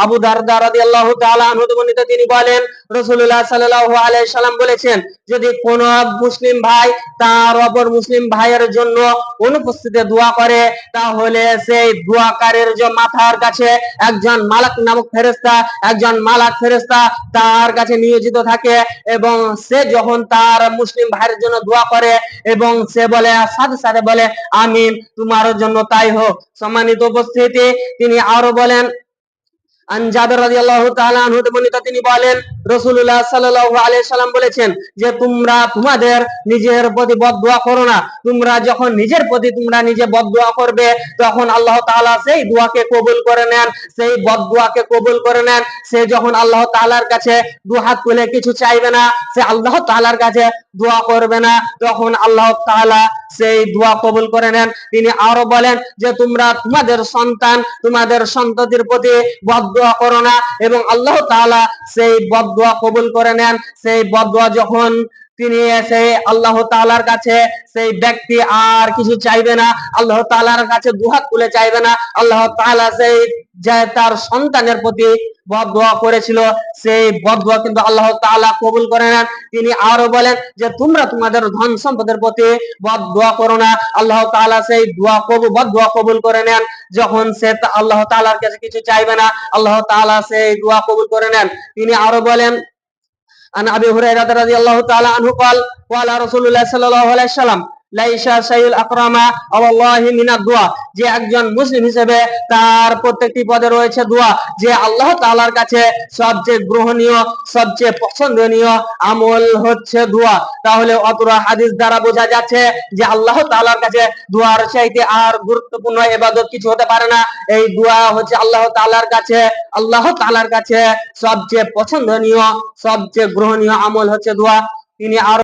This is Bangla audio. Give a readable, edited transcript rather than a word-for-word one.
আবু দারদা রাদিয়াল্লাহু তাআলা আনহু বর্ণিত, তিনি বলেন রাসূলুল্লাহ সাল্লাল্লাহু আলাইহি সাল্লাম বলেছেন, যদি কোন মুসলিম ভাই তার অপর মুসলিম ভাইয়ের জন্য অনুপস্থিতিতে দোয়া করে, তাহলে সেই দোয়াকারের যে মাথার কাছে একজন মালাক নামক ফেরেশতা, একজন মালাক ফেরেশতা তার কাছে নিয়োজিত থাকে, এবং সে যখন তার মুসলিম ভাইয়ের জন্য দোয়া করে এবং সে বলে, সাথে সাথে বলে আমিন, তোমার জন্য তাই হোক। সম্মানিত উপস্থিতি, তিনি আরো বলেন, আন জাবের রাদিয়াল্লাহু তাআলা আনহু বর্ণিত, তিনি বলেন রাসূলুল্লাহ সাল্লাল্লাহু আলাইহি সাল্লাম বলেছেন যে তোমরা তোমাদের নিজের প্রতি বদদুয়া করো না। তোমরা যখন নিজের প্রতি তোমরা নিজে বদদুয়া করবে, তখন আল্লাহ তাআলা সেই দোয়াকে কবুল করে নেন, সেই বদদুয়াকে কবুল করে নেন। সে যখন আল্লাহ তাআলার কাছে দু হাত তুলে কিছু চাইবে না, সে আল্লাহ তাআলার কাছে দোয়া করবে না, তখন আল্লাহ তাআলা সেই দোয়া কবুল করে নেন। তিনি আরো বলেন যে তোমরা তোমাদের সন্তান, তোমাদের সন্ততির প্রতি বদদুয়া করো না, এবং আল্লাহ তাআলা সেই বদদুয়া কবুল করে নেন। সেই বদদুয়া যখন তিনি সেই আল্লাহ তাআলার কাছে সেই ব্যক্তি আর কিছু চাইবে না, আল্লাহ তাআলার কাছে দুহাত তুলে চাইবে না, আল্লাহ তাআলা সেই যে তার সন্তানের প্রতি বদদুয়া করেছিল সেই বদদুয়া কিন্তু আল্লাহ তাআলা কবুল করে নেন। তিনি আরো বলেন যে তোমরা তোমাদের ধন সম্পদের প্রতি বদদুয়া করো না, আল্লাহ তাআলা সেই বদদুয়া কবুল করে নেন। যখন সে আল্লাহ তাআলার কাছে কিছু চাইবে না, আল্লাহ তাআলা সেই দোয়া কবুল করে নেন। তিনি আরো বলেন, আন আবি হুরায়রা রাদিয়াল্লাহু তাআলা আনহু قال قال رسول الله صلى الله عليه وسلم লাইসা শাইউল আকরামা আল্লাহি মিনাদ দুআ, যে একজন মুসলিম হিসেবে তার প্রত্যেকটি পদে রয়েছে দোয়া, যে আল্লাহ তাআলার কাছে সবচেয়ে গ্রহণীয়, সবচেয়ে পছন্দনীয় আমল হচ্ছে দোয়া। তাহলে অতরা হাদিস দ্বারা বোঝা যাচ্ছে যে আল্লাহ তাআলার কাছে দোয়ার চাইতে আর গুরুত্বপূর্ণ ইবাদত কিছু হতে পারে না। এই দোয়া হচ্ছে আল্লাহ তাআলার কাছে সবচেয়ে পছন্দনীয়, সবচেয়ে গ্রহণীয় আমল হচ্ছে দোয়া। তিনি আরো